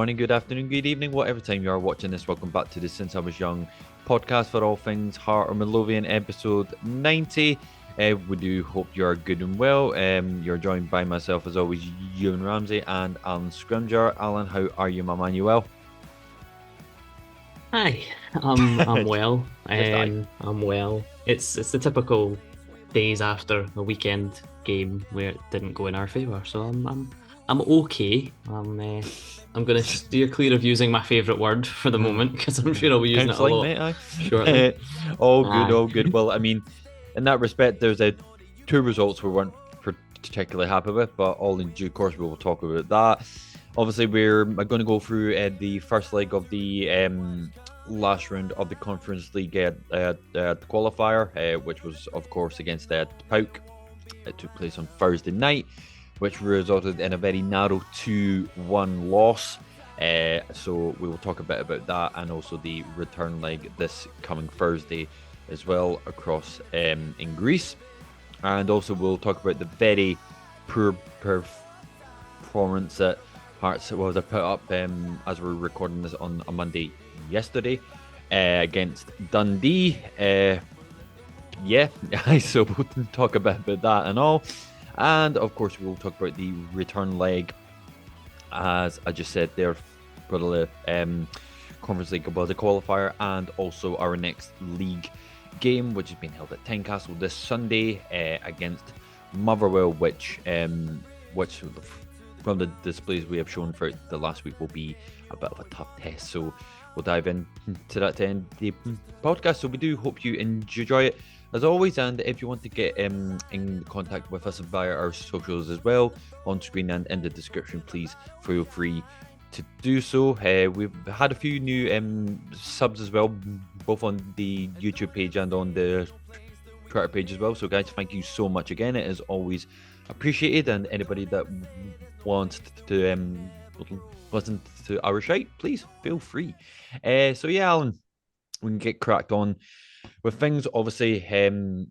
morning, good afternoon, good evening, whatever time you are watching this. Welcome back to the Since I Was Young podcast for all things Heart or Midlothian, episode 90. We do hope you're good and well. You're joined by myself, as always, Ewan Ramsey and Alan Scrimgeour. Alan, how are you, my man? You well? Hi, I'm well. Just I. I'm well. It's the typical days after a weekend game where it didn't go in our favour, so I'm okay. I'm gonna steer clear of using my favourite word for the moment because I'm sure I'll be using it a Counselling, lot mate, aye. shortly. All good, Aye. all good. Well, I mean, in that respect, there's two results we weren't particularly happy with, but all in due course, we will talk about that. Obviously, we're going to go through the first leg of the last round of the Conference League qualifier, which was, of course, against POAK. It took place on Thursday night, which resulted in a very narrow 2-1 loss. So we will talk a bit about that and also the return leg this coming Thursday as well across in Greece. And also we'll talk about the very poor performance that Hearts was put up as we're recording this on a Monday yesterday against Dundee. So we'll talk a bit about that and all. And of course, we'll talk about the return leg, as I just said there, for the Conference League above the qualifier, and also our next league game, which is being held at Tynecastle this Sunday against Motherwell, which from the displays we have shown for the last week will be a bit of a tough test. So we'll dive into that to end the podcast. So we do hope you enjoy it as always, and if you want to get in contact with us via our socials as well, on screen and in the description, please feel free to do so. We've had a few new subs as well, both on the YouTube page and on the Twitter page as well. So guys, thank you so much again. It is always appreciated, and anybody that wants to listen to our shite, please feel free. So yeah, Alan, we can get cracked on with things. Obviously,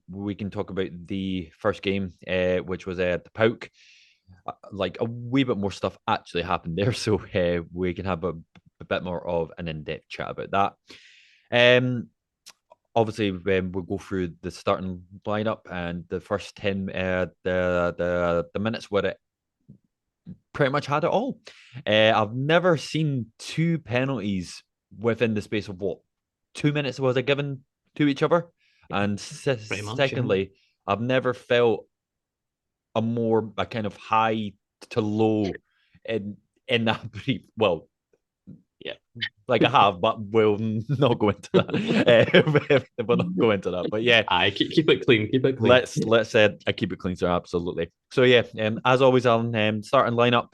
we can talk about the first game, which was the POAK. Like a wee bit more stuff actually happened there, so we can have a bit more of an in-depth chat about that. Obviously, we'll go through the starting lineup and the first 10 the minutes where it pretty much had it all. I've never seen two penalties within the space of 2 minutes was it given to each other, and Pretty much, yeah. secondly, I've never felt a kind of high to low in that brief. Well, yeah, like I have, but we'll not go into that. We'll not go into that. But yeah, Aye, keep it clean, keep it clean. let's I keep it clean, sir. Absolutely. So yeah, as always, Alan, starting lineup.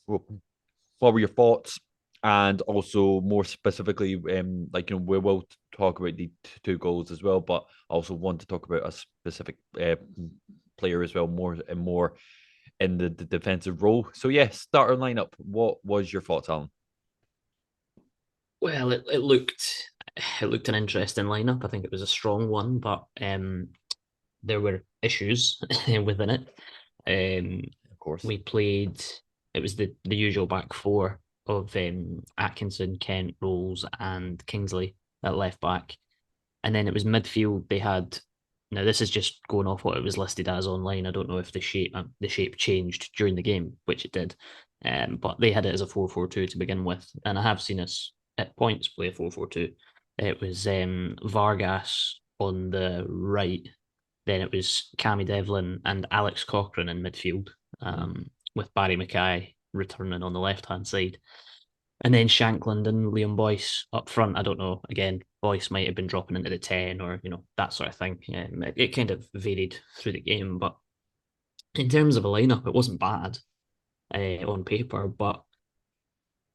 What were your thoughts? And also more specifically, we will talk about the two goals as well, but I also want to talk about a specific player as well, more and more in the defensive role. So yeah, starter lineup. What was your thoughts, Alan? Well, it looked an interesting lineup. I think it was a strong one, but there were issues within it. Of course. We played. It was the usual back four of Atkinson, Kent, Rolls, and Kingsley at left back, and then it was midfield. They had. Now this is just going off what it was listed as online. I don't know if the shape changed during the game, which it did. But they had it as a 4-4-2 to begin with, and I have seen us at points play a 4-4-2. It was Vargas on the right, then it was Cammy Devlin and Alex Cochrane in midfield, with Barry Mackay returning on the left hand side. And then Shankland and Liam Boyce up front. I don't know. Again, Boyce might have been dropping into the 10 or, that sort of thing. It kind of varied through the game. But in terms of a lineup, it wasn't bad on paper. But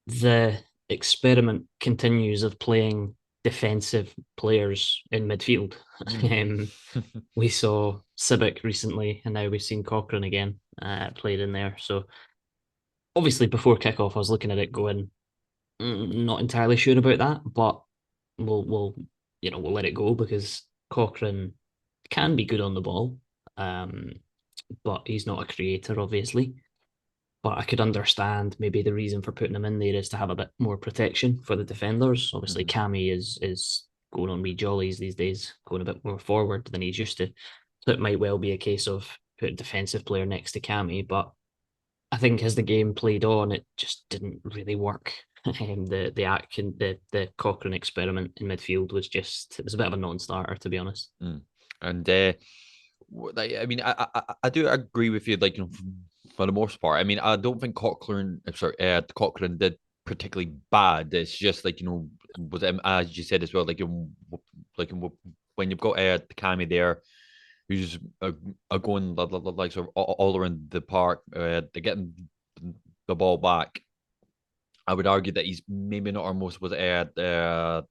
the experiment continues of playing defensive players in midfield. We saw Sibic recently, and now we've seen Cochrane again played in there. So obviously, before kickoff, I was looking at it going, not entirely sure about that, but we'll let it go because Cochrane can be good on the ball, but he's not a creator, obviously. but I could understand maybe the reason for putting him in there is to have a bit more protection for the defenders. Obviously, Mhm. Cammy is going on wee jollies these days, going a bit more forward than he's used to. So it might well be a case of putting defensive player next to Cammy, but I think as the game played on, it just didn't really work. The Cochrane experiment in midfield was just, it was a bit of a non-starter, to be honest. Mm. And like, I mean, I do agree with you. Like, for the most part, I mean, I don't think Cochrane did particularly bad. It's just like was as you said as well, like when you've got the Cammy there, who's going like sort of all around the park, they're getting the ball back. I would argue that he's maybe not our most was a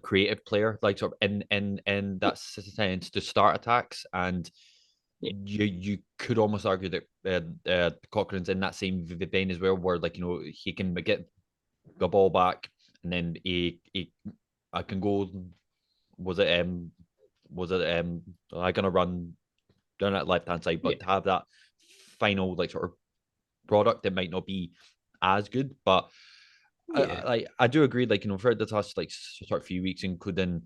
creative player, like sort of in that sense to start attacks, and Yeah, you could almost argue that Cochrane's in that same vein as well, where like he can get the ball back, and then he I can go. Was it I gonna run down that left hand side, yeah, but to have that final like sort of product, it might not be as good, but yeah, I do agree. Like for the last like sort of few weeks, including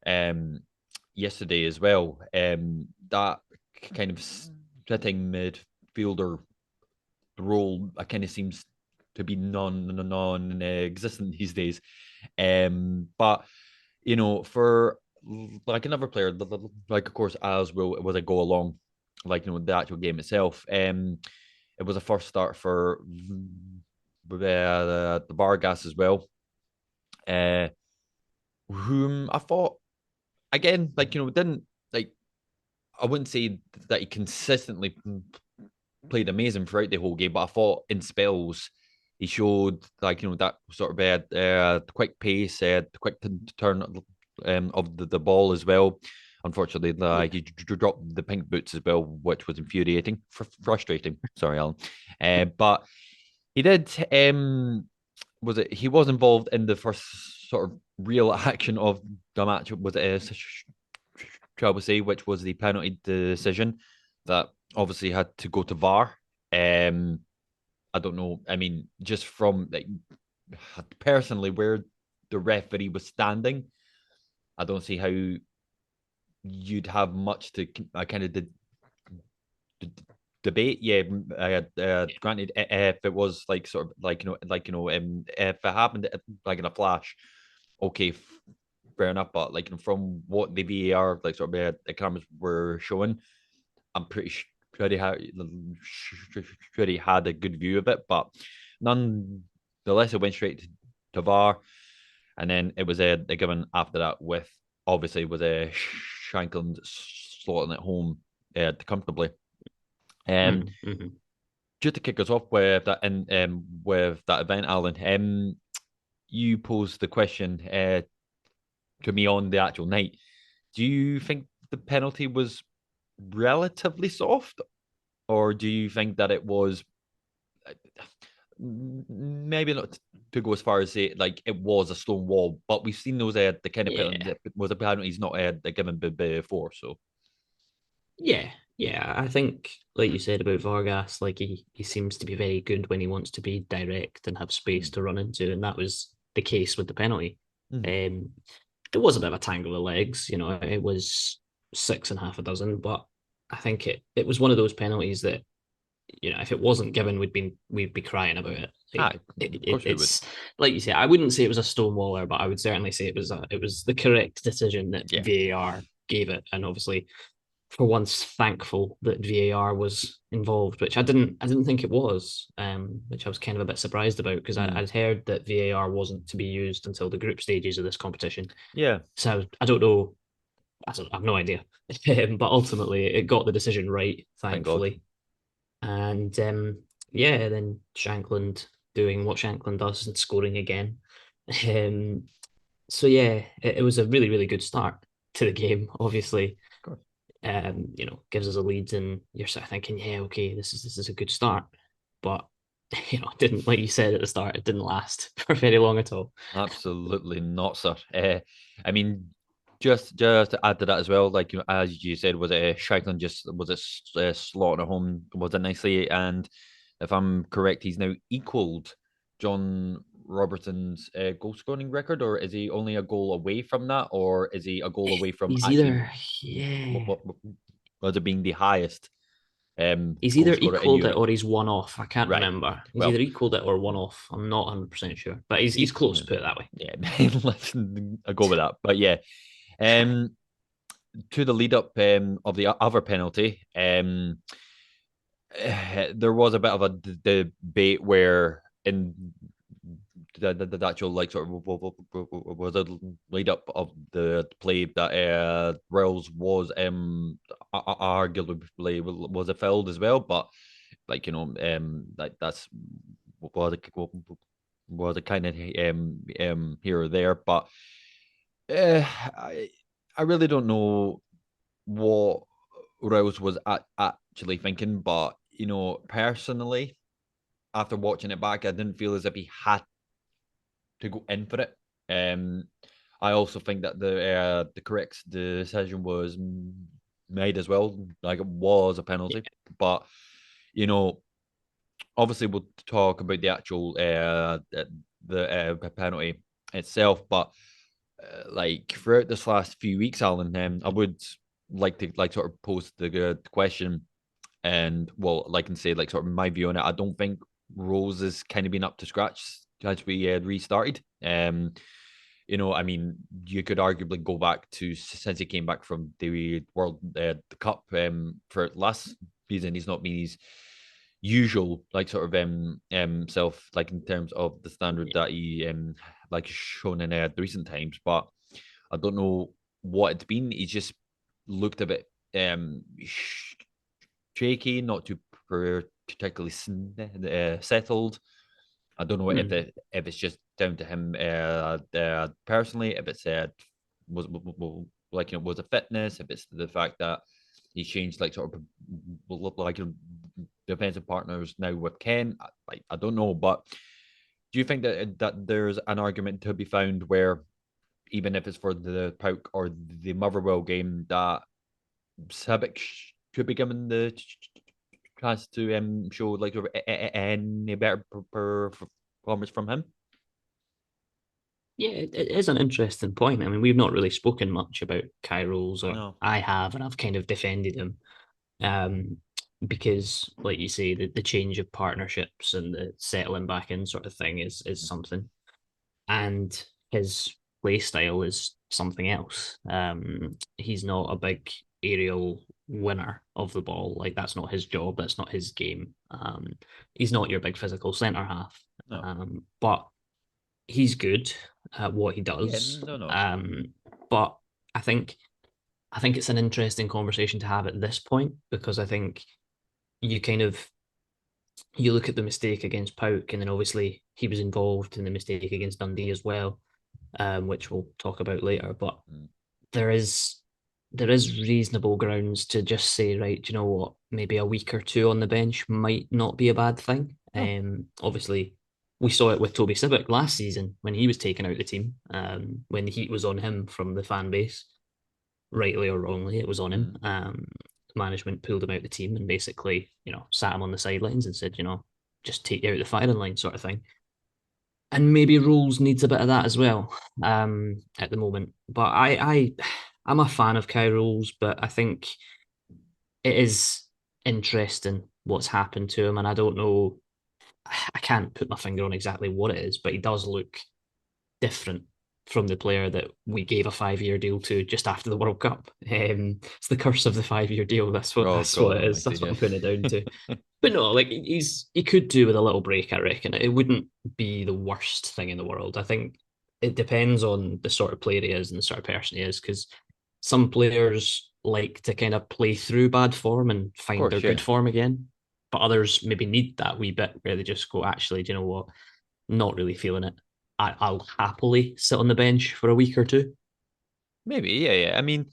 um yesterday as well, that kind of sitting midfielder role kind of seems to be non-existent these days. But for like another player, like of course as will it go along, like the actual game itself. It was a first start for the Vargas as well, uh, whom I thought again, like didn't like I wouldn't say that he consistently played amazing throughout the whole game, but I thought in spells he showed like that sort of quick pace, the quick turn of the ball as well. Unfortunately, yeah, like he dropped the pink boots as well, which was infuriating, frustrating. Sorry, Alan. But he did. Was it? He was involved in the first sort of real action of the match. Was it? Shall we say, which was the penalty decision that obviously had to go to VAR. Um, I don't know. I mean, just from like personally where the referee was standing, I don't see how you'd have much to kind of debate. Yeah, granted, if it was like sort of like if it happened like in a flash, okay, fair enough. But like from what the VAR like sort of the cameras were showing, I'm pretty sure he had a good view of it, but nonetheless, it went straight to VAR, and then it was a given after that with obviously was a Shankland slotting it home comfortably. Um, mm-hmm. just to kick us off with that and with that event, Alan. You posed the question to me on the actual night. Do you think the penalty was relatively soft, or do you think that it was maybe not to go as far as say like it was a stone wall, but we've seen those the kind of penalty Yeah, that was a penalty he's not given before. So yeah, yeah. I think, like you said about Vargas, like he seems to be very good when he wants to be direct and have space to run into, and that was the case with the penalty. mm-hmm. Um, it was a bit of a tangle of legs, it was six and half a dozen, but I think it was one of those penalties that if it wasn't given, we'd be crying about it. Like, Of course we would. it's like you say. I wouldn't say it was a stonewaller, but I would certainly say it was the correct decision that Yeah, VAR gave it, and obviously for once thankful that VAR was involved, which I didn't think it was, which I was kind of a bit surprised about because mm. I'd heard that VAR wasn't to be used until the group stages of this competition. Yeah, So I don't know. I have no idea, but ultimately it got the decision right, thank God. thankfully. And yeah, then Shankland doing what Shankland does and scoring again. Um, so yeah, it was a really, really good start to the game. Obviously, Of course. gives us a lead, and you're sort of thinking, yeah, okay, this is a good start. But it didn't, like you said at the start, it didn't last for very long at all. Absolutely not, sir. I mean, just to add to that as well, like as you said, was it Shankland just was it slotting it home? Was it nicely? And if I'm correct, he's now equaled John Robertson's goal scoring record, or is he only a goal away from that, or is he a goal away from He's actually either yeah, was it being the highest he's goal either scorer in equaled it Europe? or he's one off. I can't Right. remember. He's either Well, equaled it or one off. I'm not 100% sure, but he's e- close. Put it that way. yeah, let's I'll go with that. But yeah, um, to the lead up of the other penalty, there was a bit of a debate where in the actual like sort of was a lead up of the play that Rails was arguably was a fouled as well, but like like that's was a was a kind of here or there, but I I really don't know what Rose was actually thinking, but personally, after watching it back, I didn't feel as if he had to go in for it. Um, I also think that the correct decision was made as well. Like it was a penalty, but you know, obviously we'll talk about the actual the penalty itself, but like throughout this last few weeks, Alan, I would like to like sort of post the question and well, like and say like sort of my view on it. I don't think Rose has kind of been up to scratch as we restarted. I mean, you could arguably go back to since he came back from the World the Cup for last season. He's not been his usual like sort of self like in terms of the standard that he like shown in the recent times. But I don't know what it's been. He's just looked a bit shaky, not too particularly settled. I don't know Mm. if it's just down to him personally, if it's like was a fitness, if it's the fact that he's changed like sort of like defensive partners now with Ken. I don't know, but do you think that there's an argument to be found where even if it's for the POAK or the Motherwell game that Sabic should be given the chance to show like sort of any better performance from him? Yeah, it is an interesting point. I mean, we've not really spoken much about Kairos, or No. I have, and I've kind of defended him. Um, because, like you say, the change of partnerships and the settling back in sort of thing is something, and his play style is something else. He's not a big aerial winner of the ball. Like that's not his job. That's not his game. He's not your big physical centre half. No. But he's good at what he Yeah, does. no, no. But I think I think it's an interesting conversation to have at this point because I think you kind of you look at the mistake against Pauk, and then obviously he was involved in the mistake against Dundee as well, which we'll talk about later. But Mm. there is there is reasonable grounds to just say, right, do you know what? Maybe a week or two on the bench might not be a bad thing. No. Obviously, we saw it with Toby Sibbick last season when he was taken out of the team, when the heat was on him from the fan base, rightly or wrongly, it was on him. Mm. Management pulled him out of the team and basically, sat him on the sidelines and said, just take you out the firing line sort of thing. And maybe Rules needs a bit of that as well at the moment. But I'm a fan of Kai Rules, but I think it is interesting what's happened to him, and I don't know. I can't put my finger on exactly what it is, but he does look different from the player that we gave a 5 year deal to just after the World Cup. It's the curse of the 5 year deal. That's what Oh that's what God it is. Almighty! That's what Yeah. I'm putting it down to. But no, like he could do with a little break. I reckon it wouldn't be the worst thing in the world. I think it depends on the sort of player he is and the sort of person he is, because some players like to kind of play through bad form and Of find their course, good yeah. form again. But others maybe need that wee bit where they just go, actually, do you know what? Not really feeling it. I'll happily sit on the bench for a week or two. Maybe, yeah, yeah. I mean,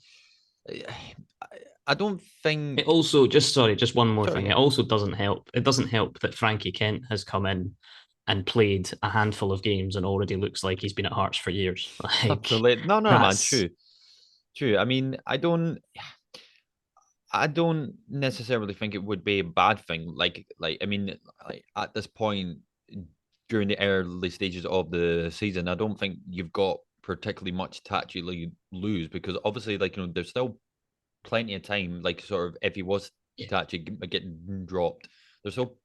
I don't It think. also just one more Sorry, thing. yeah. It also doesn't help. It doesn't help that Frankie Kent has come in and played a handful of games and already looks like he's been at Hearts for years. Like Absolutely. No, no, man. that's True. true. I mean, I don't necessarily think it would be a bad thing. I mean, like at this point during the early stages of the season, I don't think you've got particularly much to actually lose because obviously, there's still plenty of time. Like, sort of, if he was Yeah, to actually get dropped, there's still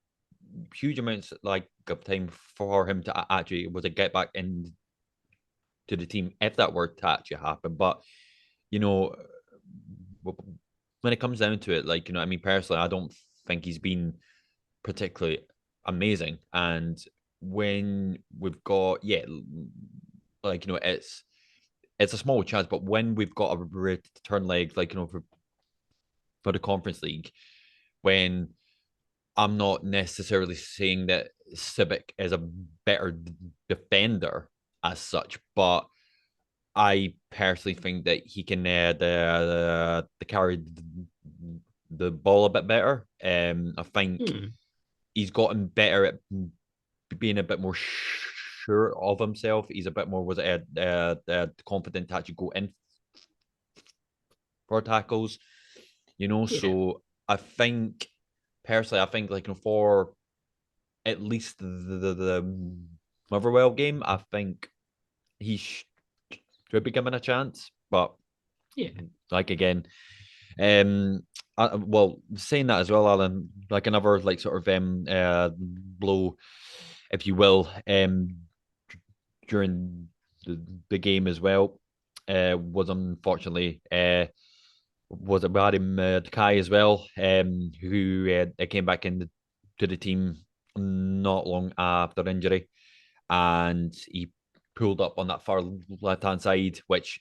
huge amounts of time for him to actually was to get back into the team if that were to actually happen. But you know, when it comes down to it, I mean, personally, I don't think he's been particularly amazing. And when we've got, yeah, it's a small chance, but when we've got a return leg, for the Conference League, when I'm not necessarily saying that Civic is a better defender as such, but I personally think that he can the carry the ball a bit better. I think hmm. he's gotten better at being a bit more sure of himself. He's a bit more confident to actually go in for tackles. Yeah, So I think personally, I think for at least the Motherwell game, I think he should be given a chance. But yeah. again, um, well, saying that as well, Alan, like another sort of blow, if you will, during the game as well, was unfortunately was about him Kai as well, who came back into the team not long after injury, and he pulled up on that far left hand side, which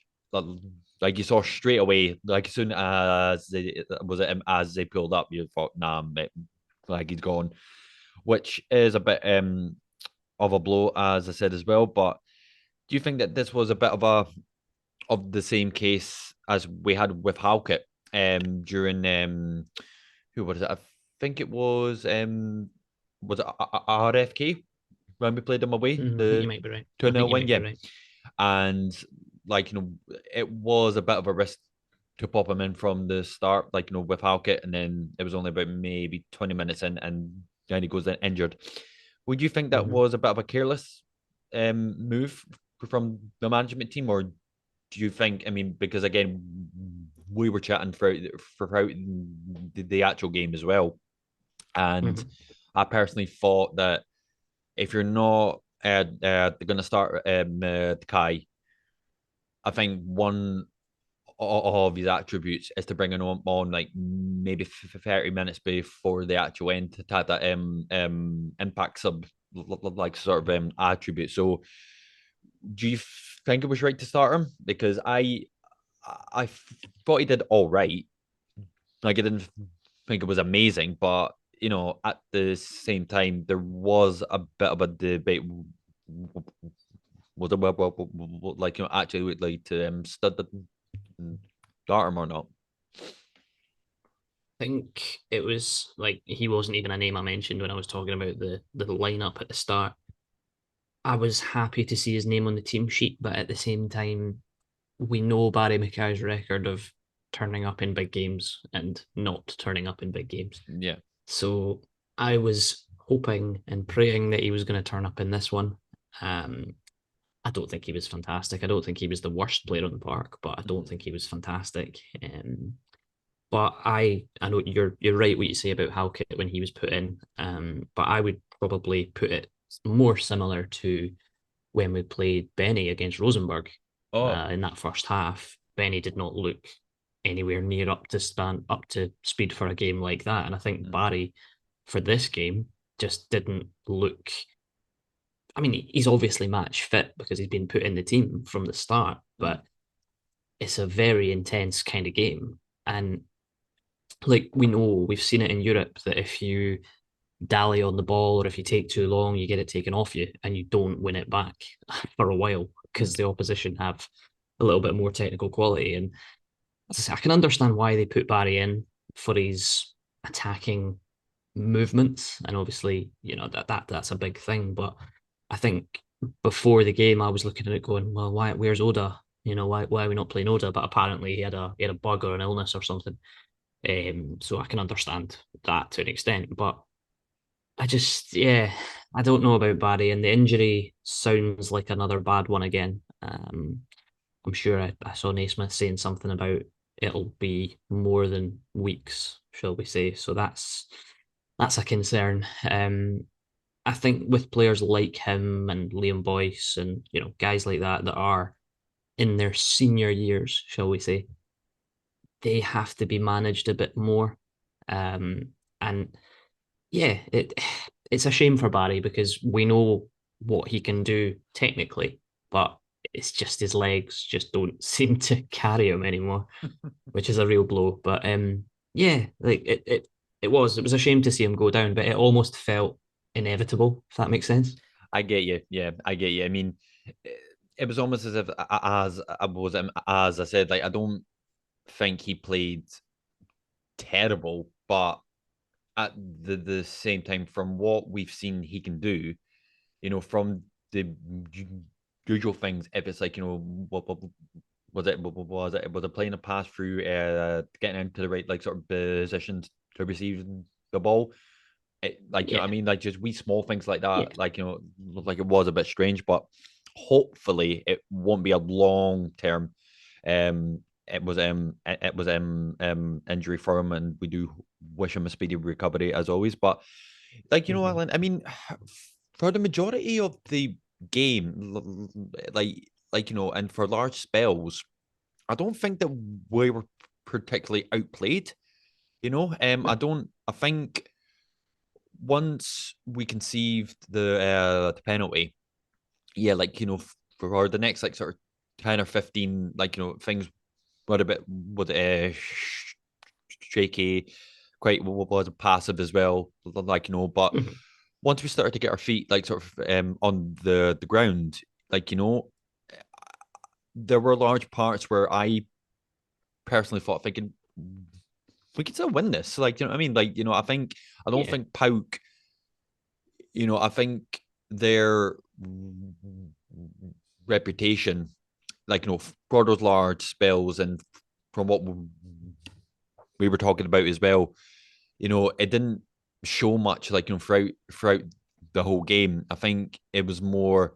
like you saw straight away, like as soon as as they pulled up, you thought, nah, mate, like he's gone, which is a bit of a blow, as I said as well. But do you think that this was a bit of the same case as we had with Halkett during who was it? I think it was it RFK when we played them away, I think you the might be right. 2 I think 0 you win, might be yeah. right. And it was a bit of a risk to pop him in from the start, with Halkett, and then it was only about maybe 20 minutes in, and then he goes in injured. Would you think that Hmm. was a bit of a careless move from the management team, or do you think? I mean, because again, we were chatting throughout the actual game as well, and Hmm. I personally thought that if you're not going to start Kai, I think one of his attributes is to bring him on like maybe 30 minutes before the actual end to have that impact sub sort of attribute. So do you think it was right to start him? Because I thought he did all right. Like I didn't think it was amazing, but at the same time, there was a bit of a debate. Was it actually would like to stud the start him or not? I think it was like he wasn't even a name I mentioned when I was talking about the lineup at the start. I was happy to see his name on the team sheet, but at the same time, we know Barry Mackay's record of turning up in big games and not turning up in big games. Yeah. So I was hoping and praying that he was going to turn up in this one. Um, I don't think he was fantastic. I don't think he was the worst player on the park, but I don't think he was fantastic. But I know you're right what you say about Halkett when he was put in. But I would probably put it more similar to when we played Benny against Rosenborg Oh. in that first half. Benny did not look anywhere near up to speed for a game like that, and I think Mm, Barry for this game just didn't look. I mean, he's obviously match fit because he's been put in the team from the start, mm, but it's a very intense kind of game, and like we know, we've seen it in Europe that if you dally on the ball or if you take too long, you get it taken off you and you don't win it back for a while because mm, the opposition have a little bit more technical quality. And as I say, I can understand why they put Barry in for his attacking movements, and obviously, that's a big thing. But I think before the game, I was looking at it going, well, why? Where's Oda? why are we not playing Oda? But apparently he had a bug or an illness or something. So I can understand that to an extent, but yeah, I don't know about Barry, and the injury sounds like another bad one again. I'm sure I saw Naismith saying something about it'll be more than weeks, shall we say? So that's a concern. I think with players like him and Liam Boyce and guys like that are in their senior years, shall we say, they have to be managed a bit more. And yeah, it's a shame for Barry because we know what he can do technically, but it's just his legs just don't seem to carry him anymore, which is a real blow. But yeah, like it was a shame to see him go down, but it almost felt inevitable, if that makes sense. I get you. Yeah, I get you. I mean, it was almost as if, as I said, like I don't think he played terrible, but at the same time, from what we've seen he can do, from the usual things, if it's like, what was it playing a pass through, getting into the right like sort of positions to receive the ball. Like, I Yeah, mean, like just wee small things like yeah. that, like, looked like it was a bit strange, but hopefully it won't be a long term. It was injury for him, and we do wish him a speedy recovery as always. But like, Mhm. Alan, I mean, for the majority of the game, and for large spells, I don't think that we were particularly outplayed. I No. don't. I think once we conceived the penalty, yeah, like, for the next like sort of 10 or 15, like, things were a bit was shaky, quite was passive as well, like, but Mhm. once we started to get our feet like sort of on the ground, like, there were large parts where I personally thought, thinking we could still win this. Like, you know what I mean? Like, I don't Yeah. think POAK, I think their reputation, like, for those large spells, and from what we were talking about as well, it didn't show much, like, throughout the whole game. I think it was more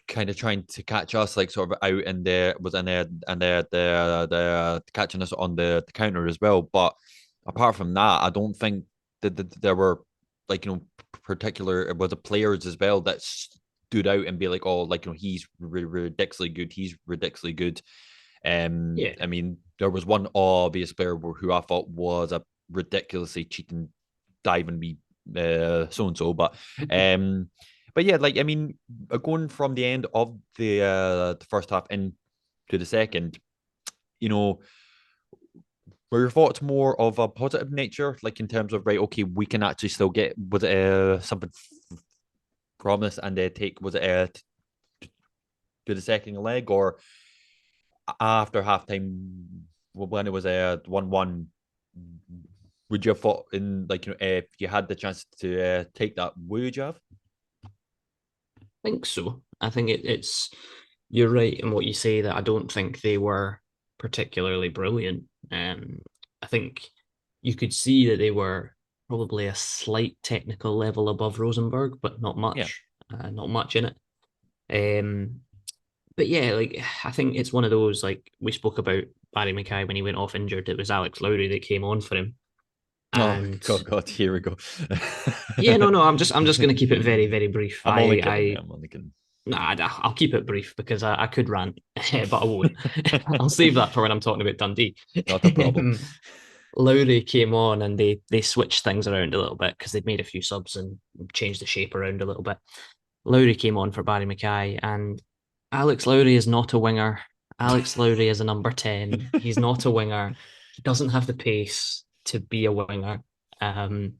kind of trying to catch us, like, sort of out, and there was in there, and the catching us on the counter as well. But apart from that, I don't think that there were, like, particular, it was the players as well that stood out and be like, oh, like, he's ridiculously good, he's ridiculously good. Yeah. I mean, there was one obvious player who I thought was a ridiculously cheating, diving me, so and so, um, but yeah, like, I mean, going from the end of the first half into the second, you know, were your thoughts more of a positive nature, like in terms of, right, okay, we can actually still get, was it something from this, and take, was it to the second leg, or after halftime when it was 1-1, would you have thought, in, like, if you had the chance to take that, would you have? Think so. I think it's you're right in what you say that I don't think they were particularly brilliant. I think you could see that they were probably a slight technical level above Rosenborg, but Yeah. not much in it. Um, but yeah, like I think it's one of those like we spoke about Barry Mackay when he went off injured. It was Alex Lowry that came on for him, Oh and God, here we go. yeah, no, I'm just going to keep it very very brief. I'm only kidding, man. I'm only kidding. Nah, I'll keep it brief because I could rant, but I won't. I'll save that for when I'm talking about Dundee. Not a problem. Lowry came on and they switched things around a little bit because they'd made a few subs and changed the shape around a little bit. Lowry came on for Barry Mackay, and Alex Lowry is not a winger. Alex Lowry is a number 10. He's not a winger. He doesn't have the pace to be a winger. Um,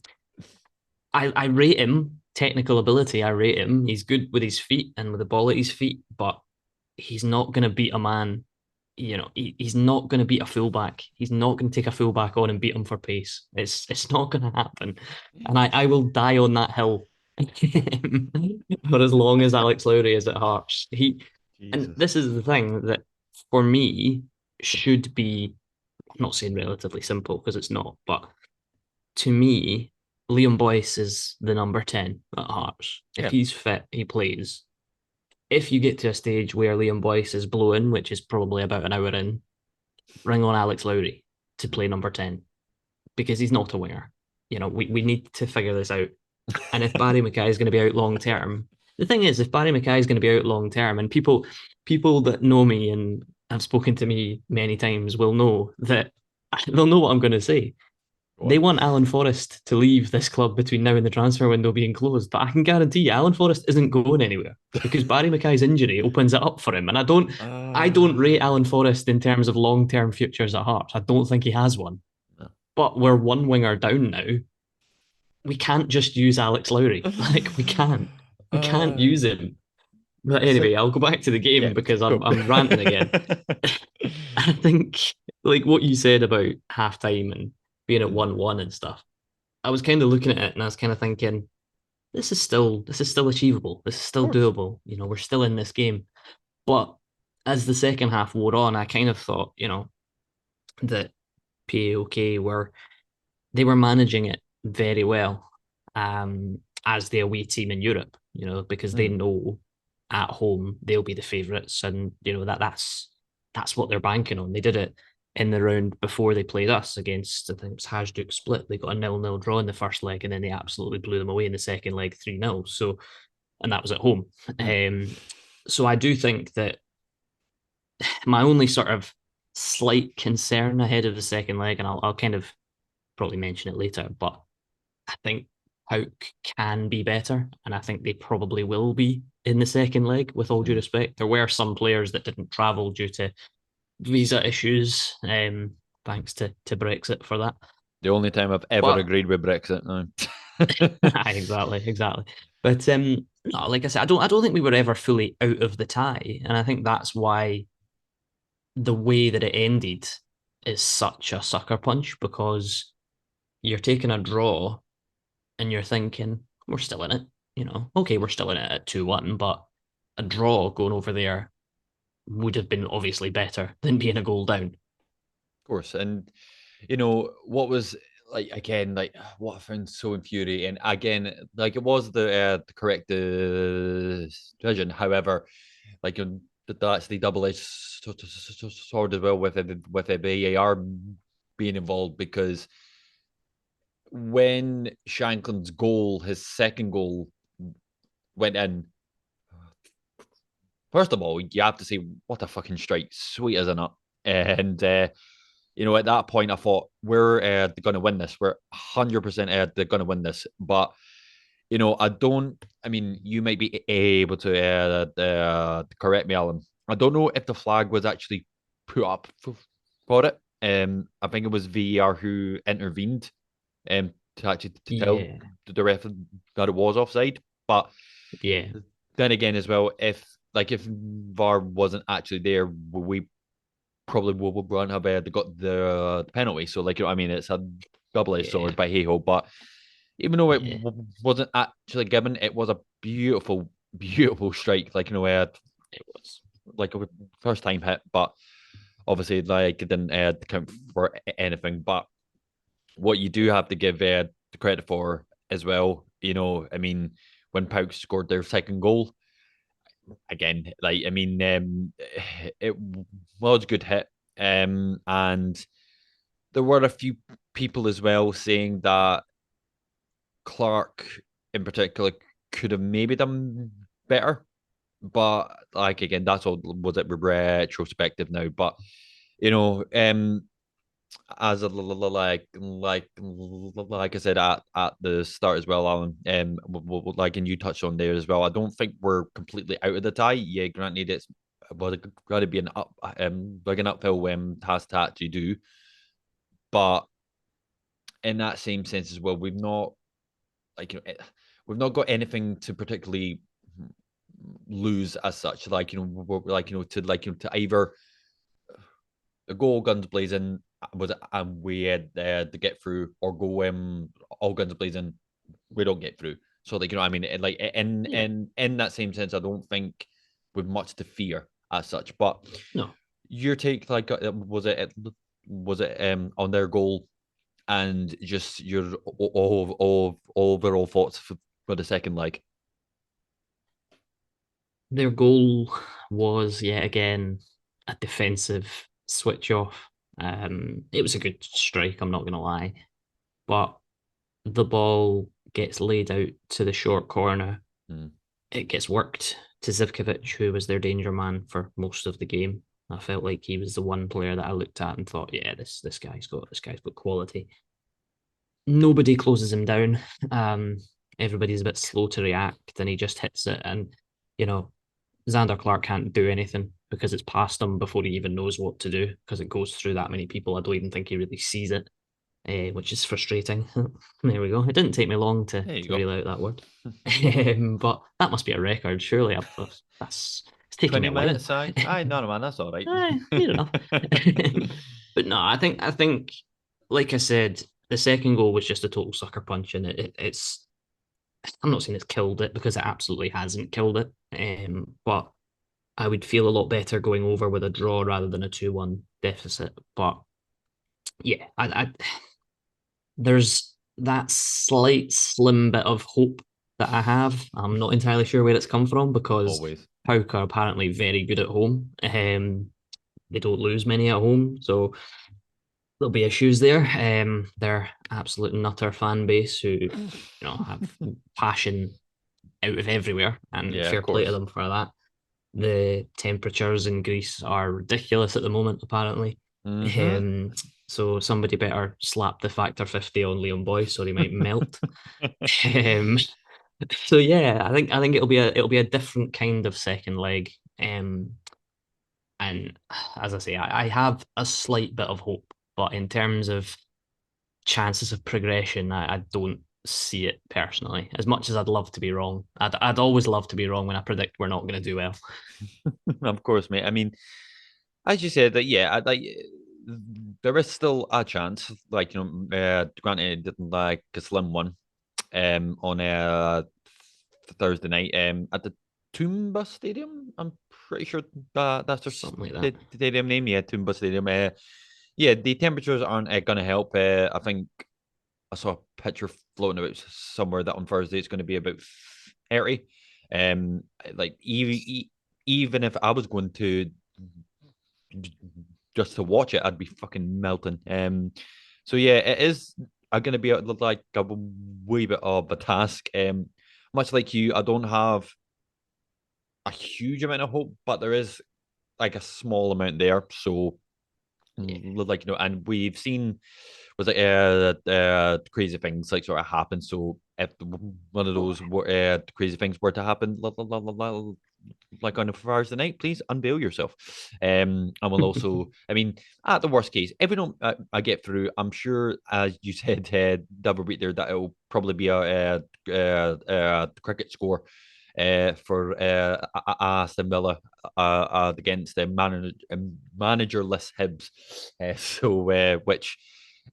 I rate him, technical ability, I rate him. He's good with his feet and with the ball at his feet, but he's not going to beat a man. He's not going to beat a fullback. He's not going to take a fullback on and beat him for pace. It's not going to happen. And I will die on that hill for as long as Alex Lowry is at Hearts. And Jesus. this is the thing that for me should be, I'm not saying relatively simple because it's not, but to me, Liam Boyce is the number 10 at Hearts. If Yeah. he's fit, he plays. If you get to a stage where Liam Boyce is blowing, which is probably about an hour in, bring on Alex Lowry to play number 10 because he's not a winger. We need to figure this out. And if Barry Mackay is going to be out long term, the thing is, if Barry Mackay is going to be out long term, and people that know me and have spoken to me many times will know that they'll know what I'm going to say. Go They on. want Alan Forrest to leave this club between now and the transfer window being closed, but I can guarantee you, Alan Forrest isn't going anywhere because Barry Mackay's injury opens it up for him. And I don't rate Alan Forrest in terms of long term futures at Hearts. I don't think he has one. No. But we're one winger down now. We can't just use Alex Lowry. Like we can't. We can't Uh, use him. But so, anyway, I'll go back to the yeah, game because cool. I'm ranting again. I think like what you said about halftime and being at 1-1 and stuff. I was kind of looking at it and I was kind of thinking, this is still achievable. This is Of still course. doable. We're still in this game. But as the second half wore on, I kind of thought, that POK they were managing it very well, as the away team in Europe, because they Mm. know at home they'll be the favourites, and that's what they're banking on. They did it in the round before they played us against, I think it was Hajduk Split. They got a 0-0 draw in the first leg, and then they absolutely blew them away in the second leg 3-0. So, and that was at home. Mm. So I do think that my only sort of slight concern ahead of the second leg, and I'll kind of probably mention it later, but I think POAK can be better, and I think they probably will be in the second leg. With all due Mm. respect, there were some players that didn't travel due to visa issues. Thanks to Brexit for that. The only time I've ever But agreed with Brexit now. exactly. But no, like I said, I don't think we were ever fully out of the tie, and I think that's why the way that it ended is such a sucker punch because you're taking a draw and you're thinking we're still in it. Okay, we're still in it at 2-1, but a draw going over there would have been obviously better than being a goal down. Of course. And what was like again, like what I found so infuriating. Again, like it was the correct decision. However, like that's the double-edged sword as well with a VAR being involved because when Shanklin's goal, his second goal, went in. First of all, you have to say what a fucking strike, sweet as a nut. And at that point, I thought we're going to win this. We're 100% they're going to win this. But I don't. I mean, you might be able to correct me, Alan. I don't know if the flag was actually put up for it. I think it was VAR who intervened to actually to tell Yeah, the ref that it was offside. But yeah, then again, as well, if VAR wasn't actually there, we probably wouldn't have got the penalty. So what I mean, it's a double-edged yeah, sword, but hey ho. But even though it yeah. wasn't actually given, it was a beautiful, beautiful strike. It was. Like a first time hit, but obviously like it didn't count for anything. But what you do have to give the credit for as well, I mean, when POAK scored their second goal, again, like I mean, it was a good hit, and there were a few people as well saying that Clark, in particular, could have maybe done better, but like again, that's all was it retrospective now. But as a like I said at the start as well, Alan. Like and you touched on there as well. I don't think we're completely out of the tie. Yeah, granted, it's well, got to be an up like an uphill task to actually do, but in that same sense as well, we've not like we've not got anything to particularly lose as such. Like we're like to either the goal guns blazing was it, and we had to get through or go all guns blazing we don't get through. So like I mean like in Yeah, in in that same sense I don't think with much to fear as such. But No, your take, like, was it on their goal and just your overall thoughts for the second leg? their goal was yet again a defensive switch off. It was a good strike, I'm not going to lie, but the ball gets laid out to the short corner. Mm. It gets worked to Zivkovic, who was their danger man for most of the game. I felt like he was the one player that I looked at and thought, yeah, this guy's got quality. Nobody closes him down. Um, Everybody's a bit slow to react, and he just hits it. And you know, Xander Clark can't do anything because it's past him before he even knows what to do because it goes through that many people. I don't even think he really sees it, which is frustrating. There we go. It didn't take me long to There you reel go. out that word, but that must be a record, surely. That's it's taking me 20 a while. minutes, aye, no, man, that's all right. Fair enough. But no, I think, like I said, the second goal was just a total sucker punch, and it's. I'm not saying it's killed it because it absolutely hasn't killed it. But I would feel a lot better going over with a draw rather than a 2-1 deficit. But yeah, there's that slight slim bit of hope that I have. I'm not entirely sure where it's come from because Always. POAK are apparently very good at home. They don't lose many at home, so there'll be issues there. They're absolute nutter fan base who have passion out of everywhere, and Yeah, of fair play to course. them for that. The temperatures in Greece are ridiculous at the moment, apparently. Mm-hmm. Um, so somebody better slap the factor 50 on Leon Boyce or he might melt. Um, so yeah, I think it'll be a different kind of second leg. And as I say, I have a slight bit of hope, but in terms of chances of progression, I don't see it personally. As much as I'd love to be wrong, I'd always love to be wrong when I predict we're not going to do well. Of course, mate. I mean, as you said, that yeah, like there is still a chance. Like, granted, it didn't like a slim one, on Thursday night, at the Toomba Stadium. I'm pretty sure that's Something like that. the stadium name. Yeah, Toomba Stadium. Yeah, the temperatures aren't going to help. I think I saw a picture floating about somewhere that on Thursday it's going to be about 30. Like even if I was going to just to watch it, I'd be fucking melting. So yeah, it is going to be like a wee bit of a task. Much like you, I don't have a huge amount of hope, but there is like a small amount there. So Yeah. like, and we've seen was like crazy things like sort of happen. So if one of those crazy things were to happen, like on a Thursday night, please unveil yourself. And we'll also, I mean, at the worst case, if we don't, I get through, I'm sure, as you said, double beat there, that it'll probably be a cricket score. For Aston Villa against the managerless Hibs, which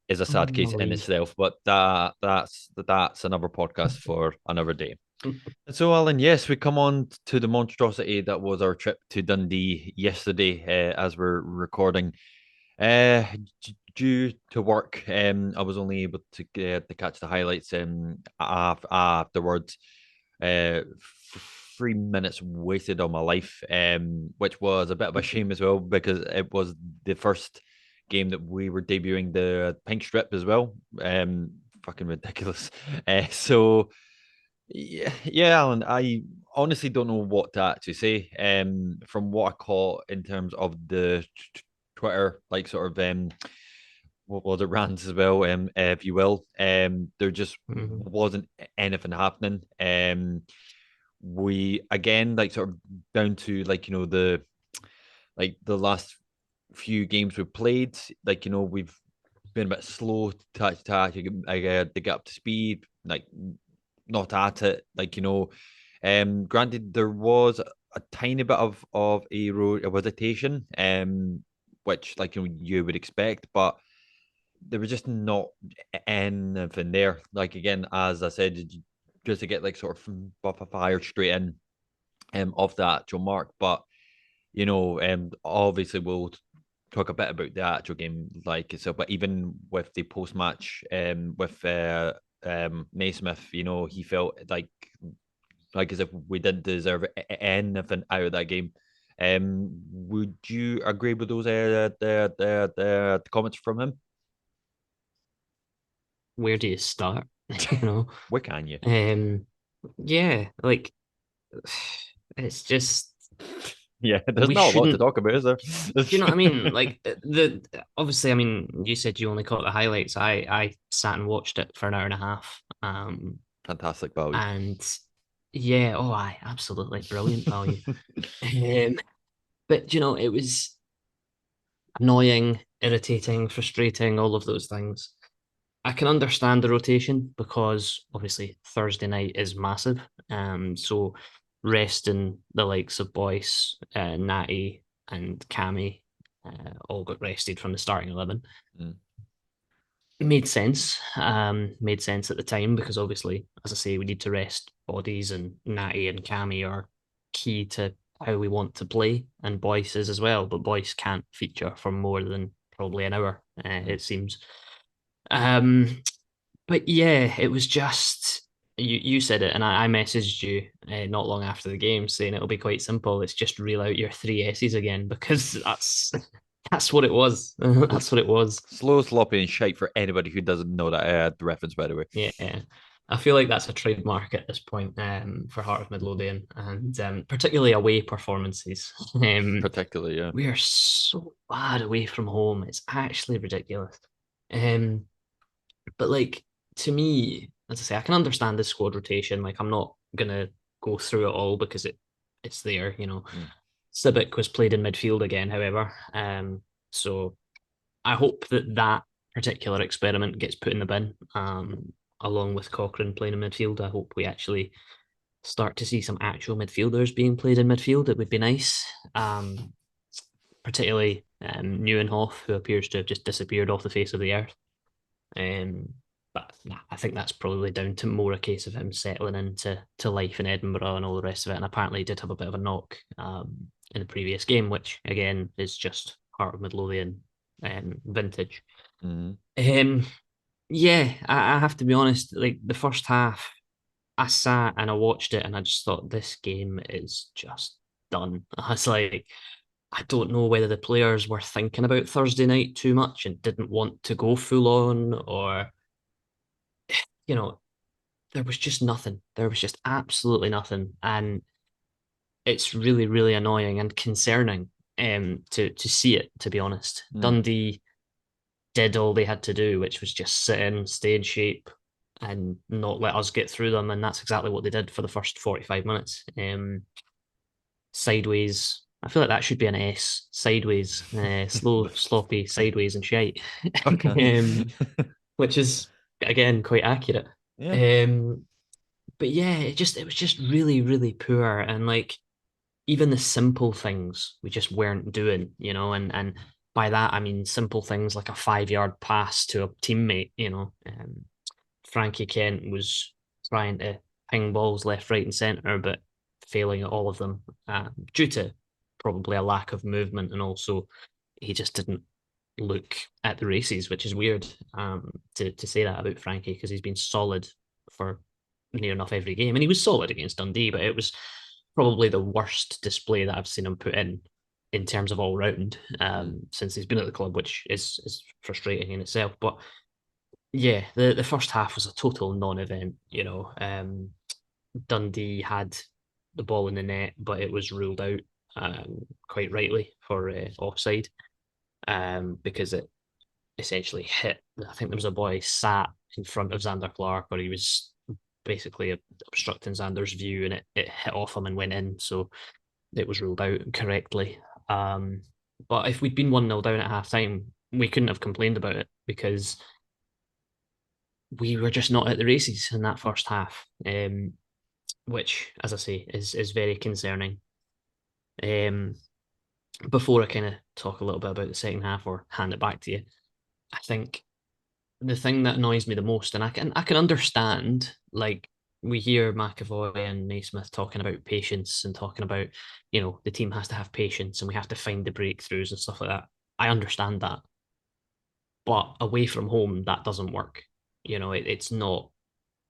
is a sad case in Unbelievable. itself, but that's another podcast for another day. So, Alan, yes, we come on to the monstrosity that was our trip to Dundee yesterday, as we're recording. Uh, Due to work, I was only able to catch the highlights afterwards. 3 minutes wasted on my life, which was a bit of a shame as well because it was the first game that we were debuting the pink strip as well. Fucking ridiculous. So yeah, Alan, I honestly don't know what to actually say. From what I caught in terms of the Twitter, like sort of what was it, rants as well, if you will. There just Mhm. wasn't anything happening. We again like sort of down to like the last few games we've played, like we've been a bit slow to get up to speed, like not at it. Like, granted, there was a tiny bit of a hesitation, which like you would expect, but there was just not anything there. Like again, as I said, just to get like sort of fired straight in. of the actual mark. But obviously we'll talk a bit about the actual game like itself. But even with the post match, with Naismith, he felt like as if we didn't deserve anything out of that game. Would you agree with those the comments from him? Where do you start? you know, Where can you? um, yeah, like it's just Yeah, there's we not a lot to shouldn't. talk about, is there? Do you know what I mean? Like the obviously, I mean, you said you only caught the highlights. I sat and watched it for an hour and a half. Fantastic value. And yeah, oh, I absolutely brilliant value. Um, but it was annoying, irritating, frustrating, all of those things. I can understand the rotation because obviously Thursday night is massive. So resting the likes of Boyce, Natty, and Cammy all got rested from the starting 11. Mm. Made sense. Made sense at the time because obviously, as I say, we need to rest bodies, and Natty and Cammy are key to how we want to play, and Boyce is as well. But Boyce can't feature for more than probably an hour, it seems. Um, but yeah, it was just you said it, and I messaged you not long after the game saying it'll be quite simple. It's just reel out your three S's again because that's what it was. That's what it was. Slow, sloppy, and shite for anybody who doesn't know that the reference, by the way. Yeah. I feel like that's a trademark at this point for Heart of Midlothian, and particularly away performances. Particularly, yeah. We are so bad away from home. It's actually ridiculous. Um, but like to me, as I say, I can understand the squad rotation. Like I'm not gonna go through it all because it's there. Mm. Sibic was played in midfield again, however. So I hope that particular experiment gets put in the bin, along with Cochrane playing in midfield. I hope we actually start to see some actual midfielders being played in midfield. It would be nice, particularly Neuenhoff, who appears to have just disappeared off the face of the earth. But I think that's probably down to more a case of him settling into life in Edinburgh and all the rest of it. And apparently, he did have a bit of a knock in the previous game, which again is just Heart of Midlothian vintage. Mm-hmm. Yeah, I have to be honest. Like the first half, I sat and I watched it, and I just thought this game is just done. I was like, I don't know whether the players were thinking about Thursday night too much and didn't want to go full on, or you know, there was just nothing. There was just absolutely nothing, and it's really, really annoying and concerning to see it. To be honest, Mm. Dundee did all they had to do, which was just sit in, stay in shape, and not let us get through them. And that's exactly what they did for the first 45 minutes. Sideways. I feel like that should be an S. Sideways, slow, sloppy, sideways, and shite, Okay. which is again quite accurate. Yeah. Um, but yeah, it was just really, really poor, and like even the simple things we just weren't doing. And by that I mean simple things like a 5 yard pass to a teammate. Frankie Kent was trying to ping balls left, right, and centre, but failing at all of them due to probably a lack of movement, and also he just didn't look at the races, which is weird to say that about Frankie because he's been solid for near enough every game, and he was solid against Dundee, but it was probably the worst display that I've seen him put in terms of all round since he's been at the club, which is frustrating in itself. But yeah, the first half was a total non-event. Dundee had the ball in the net, but it was ruled out quite rightly for offside because it essentially hit. I think there was a boy sat in front of Xander Clark, or he was basically obstructing Xander's view, and it hit off him and went in. So it was ruled out correctly. But if we'd been 1-0 down at half time, we couldn't have complained about it because we were just not at the races in that first half, which, as I say, is very concerning. Um, before I kind of talk a little bit about the second half or hand it back to you, I think the thing that annoys me the most, and I can understand, like we hear McAvoy and Naismith talking about patience and talking about, the team has to have patience and we have to find the breakthroughs and stuff like that. I understand that. But away from home, that doesn't work. It's not,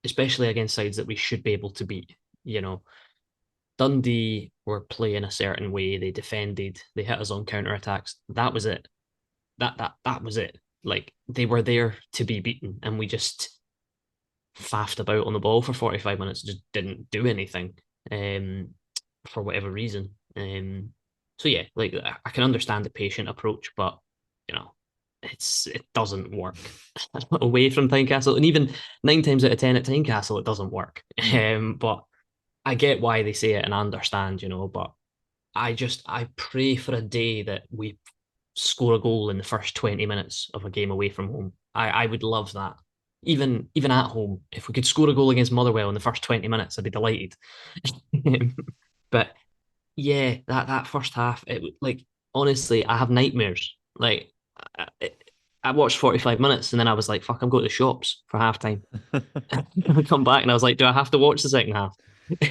especially against sides that we should be able to beat. You know, Dundee were playing a certain way. They defended, they hit us on counter attacks. That was it. That was it. Like they were there to be beaten, and we just faffed about on the ball for 45 minutes, just didn't do anything um, for whatever reason. So yeah, like I can understand the patient approach, but you know, it doesn't work away from Tynecastle, and even 9 times out of 10 at Tynecastle, it doesn't work. Hmm. But I get why they say it and I understand, but I pray for a day that we score a goal in the first 20 minutes of a game away from home. I would love that. Even at home, if we could score a goal against Motherwell in the first 20 minutes, I'd be delighted. But yeah, that first half, like honestly, I have nightmares. Like I, I watched 45 minutes and then I was like, fuck, I'm going to the shops for halftime. I come back and I was like, do I have to watch the second half?